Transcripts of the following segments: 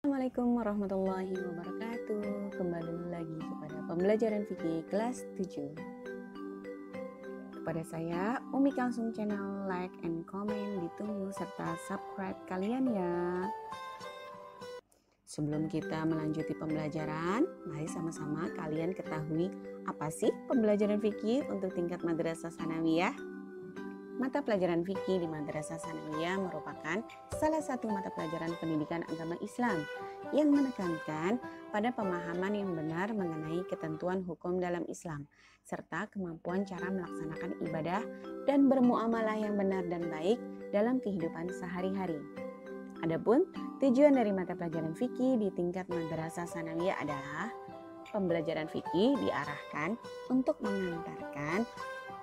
Assalamualaikum warahmatullahi wabarakatuh. Kembali lagi kepada pembelajaran fikih kelas 7. Kepada saya, Umi Kalsum channel, like and comment ditunggu serta subscribe kalian ya. Sebelum kita melanjuti pembelajaran, mari sama-sama kalian ketahui apa sih pembelajaran fikih untuk tingkat madrasah sanawiyah. Mata pelajaran fikih di Madrasah Sanawiyah merupakan salah satu mata pelajaran pendidikan agama Islam yang menekankan pada pemahaman yang benar mengenai ketentuan hukum dalam Islam serta kemampuan cara melaksanakan ibadah dan bermuamalah yang benar dan baik dalam kehidupan sehari-hari. Adapun tujuan dari mata pelajaran fikih di tingkat Madrasah Sanawiyah adalah pembelajaran fikih diarahkan untuk mengantarkan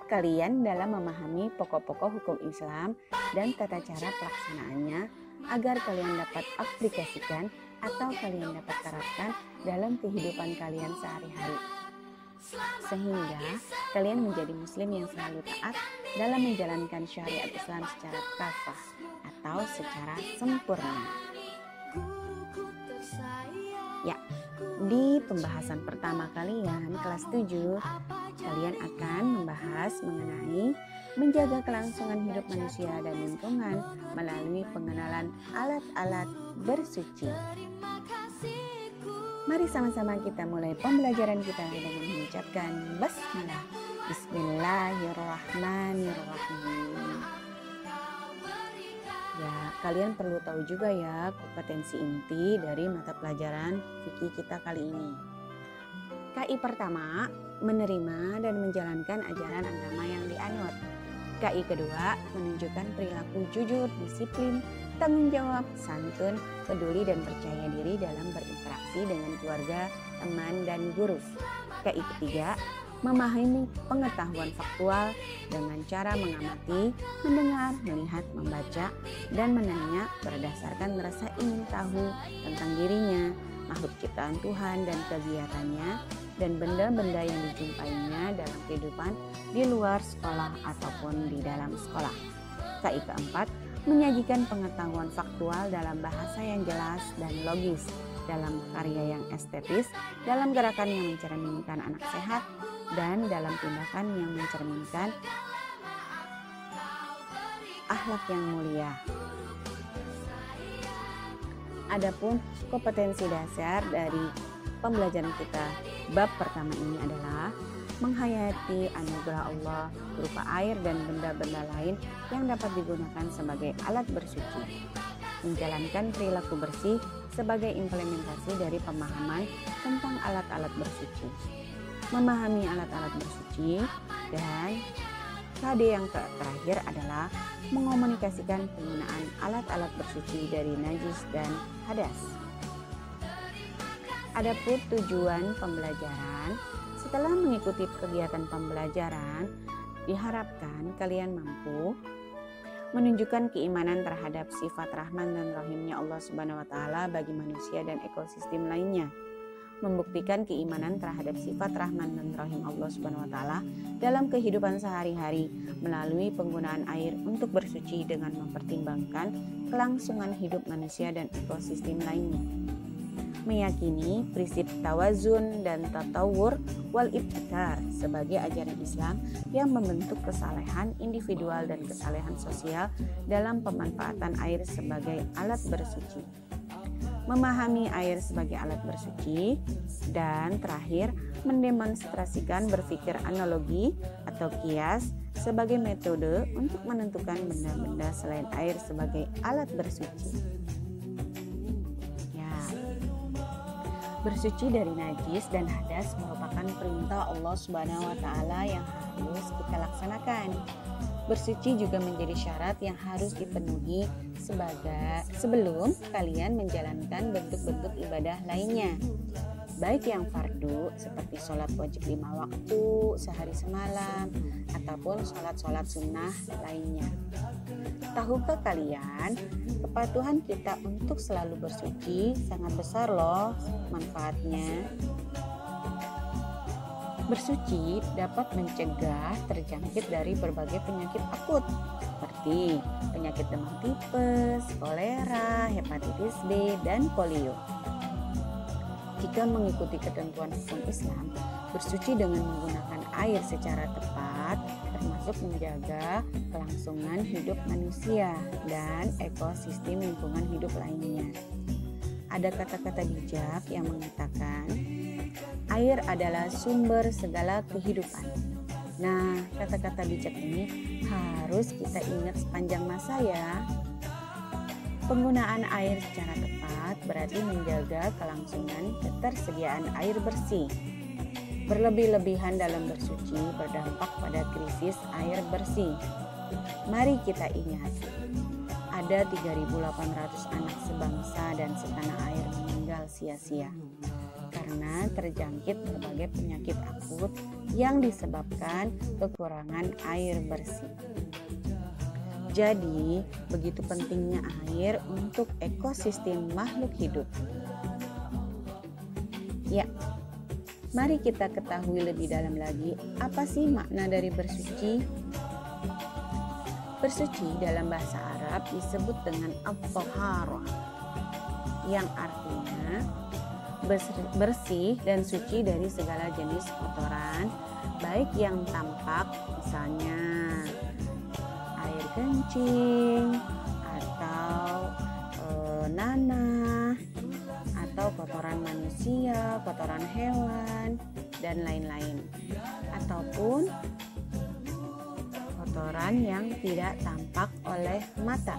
kalian dalam memahami pokok-pokok hukum Islam dan tata cara pelaksanaannya agar kalian dapat aplikasikan atau kalian dapat terapkan dalam kehidupan kalian sehari-hari. Sehingga kalian menjadi muslim yang selalu taat dalam menjalankan syariat Islam secara kafah atau secara sempurna. Ya, di pembahasan pertama kalian kelas 7, kalian akan membahas mengenai menjaga kelangsungan hidup manusia dan lingkungan melalui pengenalan alat-alat bersuci. Mari sama-sama kita mulai pembelajaran kita dengan mengucapkan basmalah. Bismillahirrahmanirrahim. Ya, kalian perlu tahu juga ya kompetensi inti dari mata pelajaran fikih kita kali ini. KI pertama, menerima dan menjalankan ajaran agama yang dianut. KI kedua, menunjukkan perilaku jujur, disiplin, tanggung jawab, santun, peduli dan percaya diri dalam berinteraksi dengan keluarga, teman, dan guru. KI ketiga, memahami pengetahuan faktual dengan cara mengamati, mendengar, melihat, membaca, dan menanya berdasarkan rasa ingin tahu tentang dirinya, makhluk ciptaan Tuhan dan kegiatannya, dan benda-benda yang dijumpainya dalam kehidupan di luar sekolah ataupun di dalam sekolah. KI keempat, menyajikan pengetahuan faktual dalam bahasa yang jelas dan logis, dalam karya yang estetis, dalam gerakan yang mencerminkan anak sehat, dan dalam tindakan yang mencerminkan akhlak yang mulia. Adapun kompetensi dasar dari pembelajaran kita bab pertama ini adalah menghayati anugerah Allah berupa air dan benda-benda lain yang dapat digunakan sebagai alat bersuci. Menjalankan perilaku bersih sebagai implementasi dari pemahaman tentang alat-alat bersuci. Memahami alat-alat bersuci, dan KD yang terakhir adalah mengomunikasikan penggunaan alat-alat bersuci dari najis dan hadas. Adapun tujuan pembelajaran, setelah mengikuti kegiatan pembelajaran, diharapkan kalian mampu menunjukkan keimanan terhadap sifat Rahman dan Rahimnya Allah Subhanahu wa Ta'ala bagi manusia dan ekosistem lainnya. Membuktikan keimanan terhadap sifat Rahman dan Rahim Allah Subhanahu wa Ta'ala dalam kehidupan sehari-hari melalui penggunaan air untuk bersuci dengan mempertimbangkan kelangsungan hidup manusia dan ekosistem lainnya. Meyakini prinsip tawazun dan tatawur wal ibtikar sebagai ajaran Islam yang membentuk kesalehan individual dan kesalehan sosial dalam pemanfaatan air sebagai alat bersuci. Memahami air sebagai alat bersuci, dan terakhir mendemonstrasikan berpikir analogi atau kias sebagai metode untuk menentukan benda-benda selain air sebagai alat bersuci. Bersuci dari najis dan hadas merupakan perintah Allah Subhanahu wa Ta'ala yang harus kita laksanakan. Bersuci juga menjadi syarat yang harus dipenuhi sebelum kalian menjalankan bentuk-bentuk ibadah lainnya, baik yang fardu seperti sholat wajib 5 waktu sehari semalam ataupun sholat sunnah lainnya. Tahukah kalian, kepatuhan kita untuk selalu bersuci sangat besar loh manfaatnya. Bersuci dapat mencegah terjangkit dari berbagai penyakit akut seperti seperti penyakit demam tipes, kolera, hepatitis B, dan polio. Jika mengikuti ketentuan hukum Islam, bersuci dengan menggunakan air secara tepat termasuk menjaga kelangsungan hidup manusia dan ekosistem lingkungan hidup lainnya. Ada kata-kata bijak yang mengatakan, air adalah sumber segala kehidupan. Nah, kata-kata bijak ini harus kita ingat sepanjang masa ya. Penggunaan air secara tepat berarti menjaga kelangsungan ketersediaan air bersih. Berlebih-lebihan dalam bersuci berdampak pada krisis air bersih. Mari kita ingat, ada 3.800 anak sebangsa dan setanah air meninggal sia-sia karena terjangkit berbagai penyakit akut yang disebabkan kekurangan air bersih. Jadi, begitu pentingnya air untuk ekosistem makhluk hidup. Ya, mari kita ketahui lebih dalam lagi apa sih makna dari bersuci. Bersuci dalam bahasa Arab disebut dengan at-thaharah, yang artinya bersih dan suci dari segala jenis kotoran, baik yang tampak, misalnya air kencing atau nanah, atau kotoran manusia, kotoran hewan, dan lain-lain, ataupun kotoran yang tidak tampak oleh mata.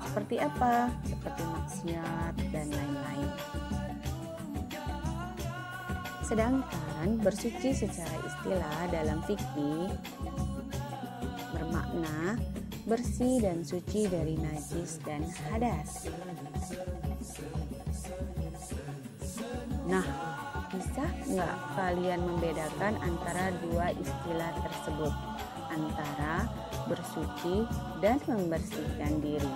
Seperti apa? Seperti maksiat dan lain-lain. Sedangkan bersuci secara istilah dalam fikih bermakna bersih dan suci dari najis dan hadas. Nah, bisa nggak kalian membedakan antara dua istilah tersebut, antara bersuci dan membersihkan diri?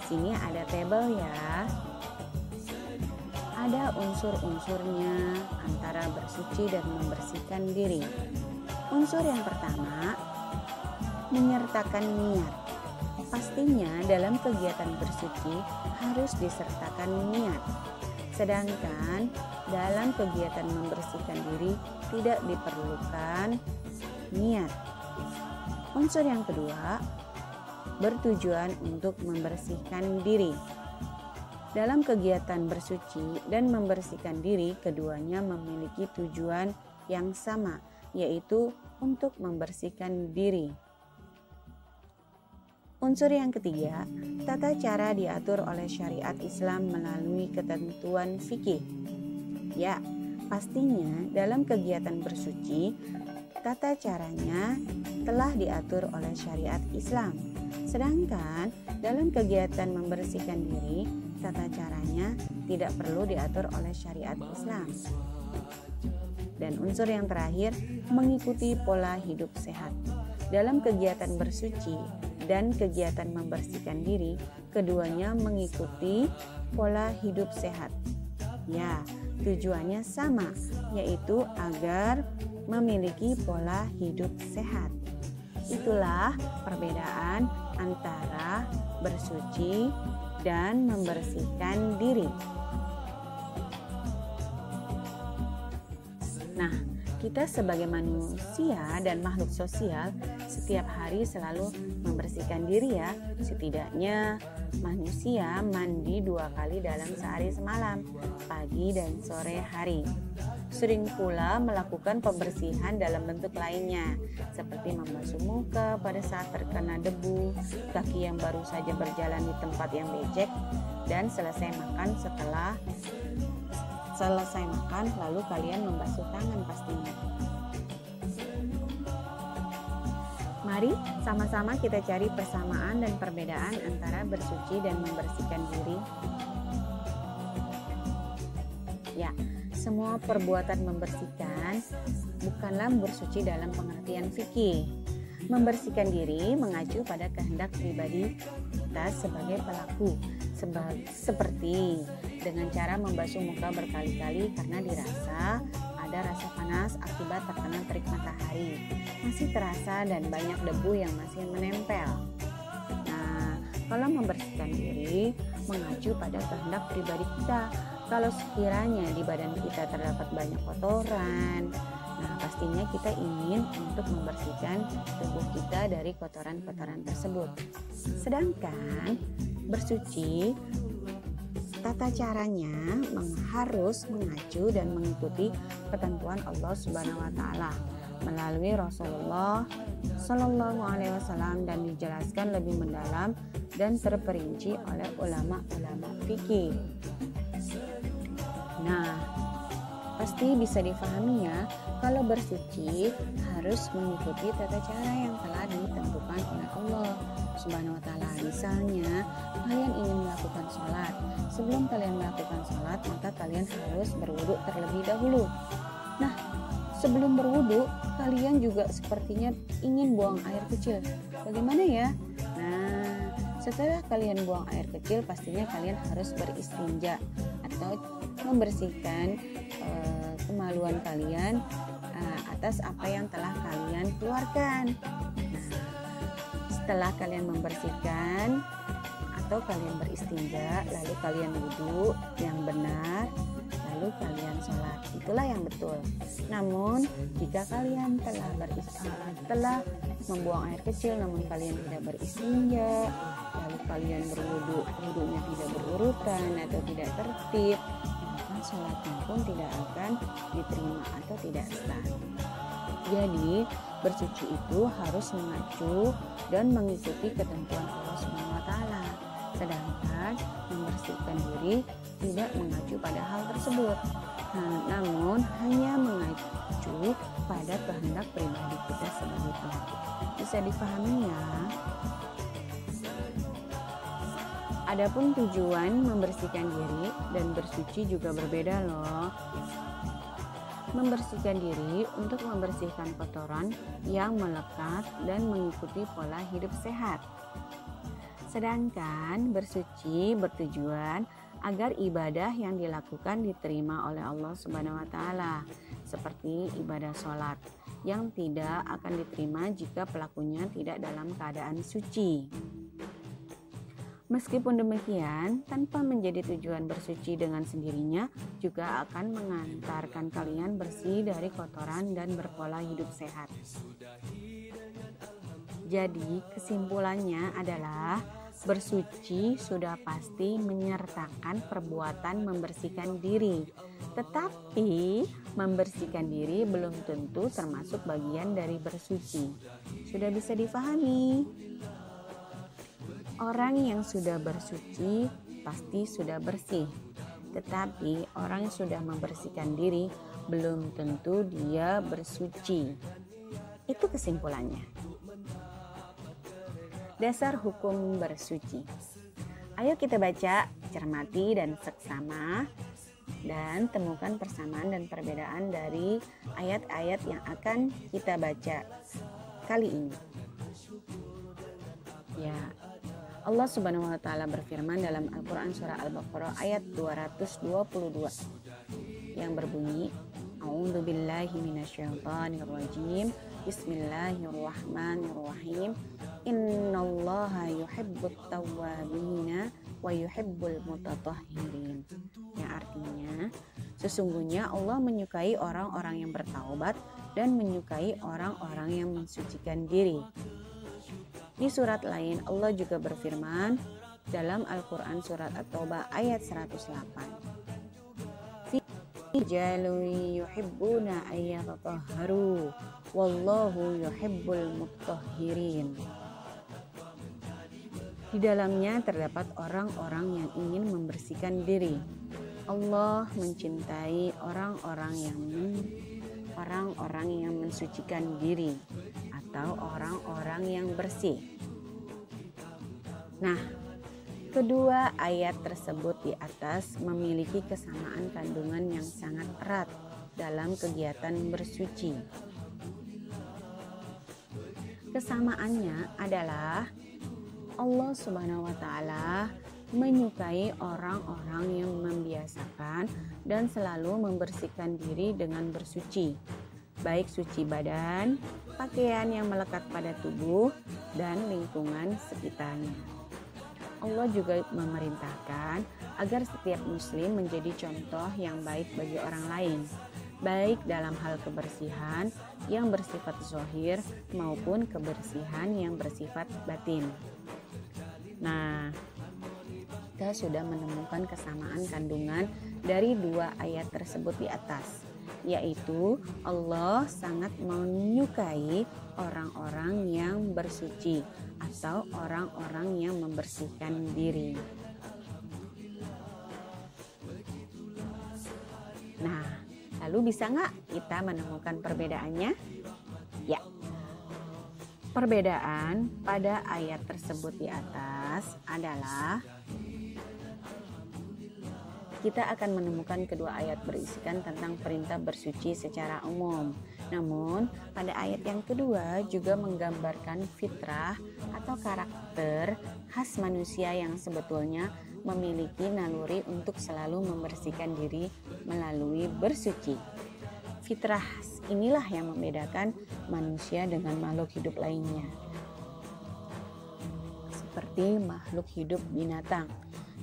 Sini ada tabel ya. Ada unsur-unsurnya antara bersuci dan membersihkan diri. Unsur yang pertama, menyertakan niat. Pastinya dalam kegiatan bersuci harus disertakan niat. Sedangkan dalam kegiatan membersihkan diri tidak diperlukan niat. Unsur yang kedua, bertujuan untuk membersihkan diri. Dalam kegiatan bersuci dan membersihkan diri, keduanya memiliki tujuan yang sama, yaitu untuk membersihkan diri. Unsur yang ketiga, tata cara diatur oleh syariat Islam melalui ketentuan fikih. Ya, pastinya dalam kegiatan bersuci, tata caranya telah diatur oleh syariat Islam. Sedangkan dalam kegiatan membersihkan diri, tata caranya tidak perlu diatur oleh syariat Islam. Dan unsur yang terakhir, mengikuti pola hidup sehat. Dalam kegiatan bersuci dan kegiatan membersihkan diri, keduanya mengikuti pola hidup sehat. Ya, tujuannya sama, yaitu agar memiliki pola hidup sehat. Itulah perbedaan antara bersuci dan membersihkan diri. Nah, kita sebagai manusia dan makhluk sosial setiap hari selalu membersihkan diri ya. Setidaknya manusia mandi 2 kali dalam sehari semalam, pagi dan sore hari. Sering pula melakukan pembersihan dalam bentuk lainnya, seperti membasuh muka pada saat terkena debu, kaki yang baru saja berjalan di tempat yang becek, dan selesai makan lalu kalian membasuh tangan pastinya. Mari sama-sama kita cari persamaan dan perbedaan antara bersuci dan membersihkan diri. Ya, semua perbuatan membersihkan bukanlah bersuci dalam pengertian fikih. Membersihkan diri mengacu pada kehendak pribadi kita sebagai pelaku, seperti dengan cara membasuh muka berkali-kali karena dirasa ada rasa panas akibat terkena terik matahari. Masih terasa dan banyak debu yang masih menempel. Nah, kalau membersihkan diri, mengacu pada kehendak pribadi kita. Kalau sekiranya di badan kita terdapat banyak kotoran, nah pastinya kita ingin untuk membersihkan tubuh kita dari kotoran-kotoran tersebut. Sedangkan bersuci, tata caranya harus mengacu dan mengikuti ketentuan Allah Subhanahu wa taala melalui Rasulullah Shallallahu alaihi wasallam dan dijelaskan lebih mendalam dan terperinci oleh ulama-ulama fikih. Nah, pasti bisa difahami ya, kalau bersuci harus mengikuti tata cara yang telah ditentukan oleh Allah Subhanahu wa taala. Misalnya, kalian ingin melakukan sholat. Sebelum kalian melakukan sholat, maka kalian harus berwudu terlebih dahulu. Nah, sebelum berwudu, kalian juga sepertinya ingin buang air kecil. Bagaimana ya? Nah, setelah kalian buang air kecil, pastinya kalian harus beristinja atau membersihkan kemaluan kalian atas apa yang telah kalian keluarkan. Nah, setelah kalian membersihkan atau kalian beristinja, lalu kalian wudhu yang benar, lalu kalian sholat. Itulah yang betul. Namun jika kalian telah membuang air kecil namun kalian tidak beristinja, lalu kalian berwudhu, wudhunya tidak berurutan atau tidak tertib, maka sholatnya pun tidak akan diterima atau tidak sah. Jadi bersuci itu harus mengacu dan mengikuti ketentuan Allah Subhanahu wa taala. Sedangkan membersihkan diri tidak mengacu pada hal tersebut. Namun hanya mengacu pada kehendak pribadi kita sebagai pelaku. Bisa dipahami ya? Adapun tujuan membersihkan diri dan bersuci juga berbeda loh. Membersihkan diri untuk membersihkan kotoran yang melekat dan mengikuti pola hidup sehat. Sedangkan bersuci bertujuan agar ibadah yang dilakukan diterima oleh Allah Subhanahu wa taala, seperti ibadah sholat yang tidak akan diterima jika pelakunya tidak dalam keadaan suci. Meskipun demikian, tanpa menjadi tujuan bersuci dengan sendirinya juga akan mengantarkan kalian bersih dari kotoran dan berpola hidup sehat. Jadi kesimpulannya adalah bersuci sudah pasti menyertakan perbuatan membersihkan diri. Tetapi membersihkan diri belum tentu termasuk bagian dari bersuci. Sudah bisa difahami? Orang yang sudah bersuci pasti sudah bersih. Tetapi orang yang sudah membersihkan diri belum tentu dia bersuci. Itu kesimpulannya. Dasar hukum bersuci. Ayo kita baca, cermati dan seksama dan temukan persamaan dan perbedaan dari ayat-ayat yang akan kita baca kali ini. Ya, Allah Subhanahu wa taala berfirman dalam Al-Qur'an surah Al-Baqarah ayat 222 yang berbunyi, A'udzubillahi minasyaitonirrajim. Bismillahirrahmanirrahim. Innallaha yuhibbut tawwabina wa yuhibbul mutatahhirin. Yang artinya, sesungguhnya Allah menyukai orang-orang yang bertaubat dan menyukai orang-orang yang mensucikan diri. Di surat lain Allah juga berfirman dalam Al-Quran surat At-Taubah ayat 108. Rijalun yuhibbuna ayyatatahharu wallahu yuhibbul mutahhirin. Di dalamnya terdapat orang-orang yang ingin membersihkan diri. Allah mencintai orang-orang yang mensucikan diri atau orang-orang yang bersih. Nah, kedua ayat tersebut di atas memiliki kesamaan kandungan yang sangat erat dalam kegiatan bersuci. Kesamaannya adalah Allah Subhanahu wa taala menyukai orang-orang yang membiasakan dan selalu membersihkan diri dengan bersuci, baik suci badan, pakaian yang melekat pada tubuh, dan lingkungan sekitarnya. Allah juga memerintahkan agar setiap muslim menjadi contoh yang baik bagi orang lain, baik dalam hal kebersihan yang bersifat zahir maupun kebersihan yang bersifat batin. Nah, kita sudah menemukan kesamaan kandungan dari dua ayat tersebut di atas, yaitu Allah sangat menyukai orang-orang yang bersuci atau orang-orang yang membersihkan diri. Nah, lalu bisa nggak kita menemukan perbedaannya? Ya, perbedaan pada ayat tersebut di atas adalah kita akan menemukan kedua ayat berisikan tentang perintah bersuci secara umum. Namun, pada ayat yang kedua juga menggambarkan fitrah atau karakter khas manusia yang sebetulnya memiliki naluri untuk selalu membersihkan diri melalui bersuci. Fitrah inilah yang membedakan manusia dengan makhluk hidup lainnya. Seperti makhluk hidup binatang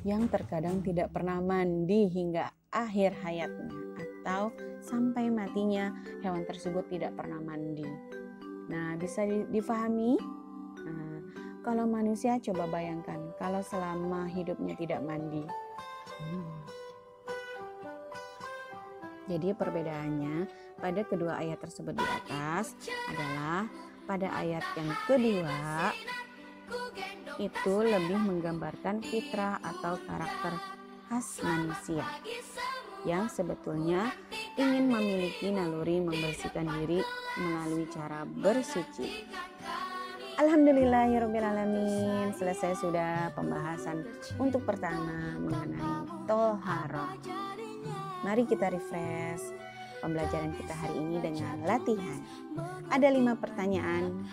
yang terkadang tidak pernah mandi hingga akhir hayatnya atau sampai matinya hewan tersebut tidak pernah mandi. Nah, bisa difahami? Nah, kalau manusia coba bayangkan kalau selama hidupnya tidak mandi. Jadi perbedaannya pada kedua ayat tersebut di atas adalah pada ayat yang kedua itu lebih menggambarkan fitrah atau karakter khas manusia yang sebetulnya ingin memiliki naluri membersihkan diri melalui cara bersuci. Alhamdulillahirrabbilalamin, selesai sudah pembahasan untuk pertama mengenai toharoh. Mari kita refresh pembelajaran kita hari ini dengan latihan. Ada 5 pertanyaan.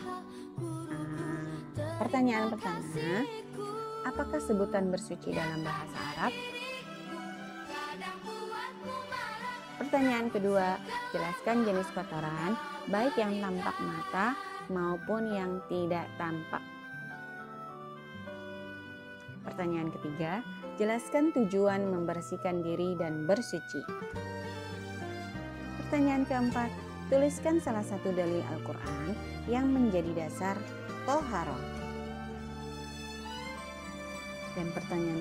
Pertanyaan pertama, apakah sebutan bersuci dalam bahasa Arab? Pertanyaan kedua, jelaskan jenis kotoran baik yang tampak mata maupun yang tidak tampak. Pertanyaan ketiga, jelaskan tujuan membersihkan diri dan bersuci. Pertanyaan keempat, tuliskan salah satu dalil Al-Quran yang menjadi dasar toharoh. Dan pertanyaan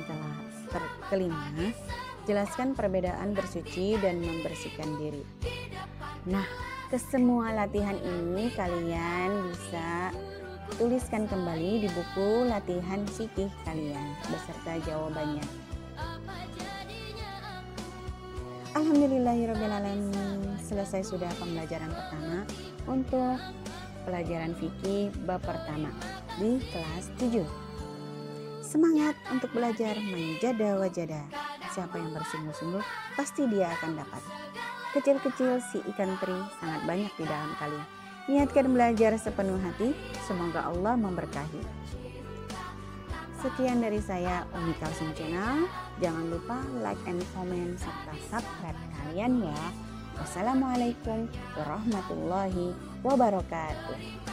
kelima, jelaskan perbedaan bersuci dan membersihkan diri. Nah, kesemua latihan ini kalian bisa tuliskan kembali di buku latihan fikih kalian beserta jawabannya. Alhamdulillahirrabbilalamin, selesai sudah pembelajaran pertama untuk pelajaran fikih bab pertama di kelas 7. Semangat untuk belajar, menjada wajada. Siapa yang bersungguh-sungguh pasti dia akan dapat. Kecil-kecil si ikan teri sangat banyak di dalam kali. Niatkan belajar sepenuh hati, semoga Allah memberkahi. Sekian dari saya, Umi Kalsum Channel. Jangan lupa like and comment serta subscribe kalian ya. Wassalamualaikum warahmatullahi wabarakatuh.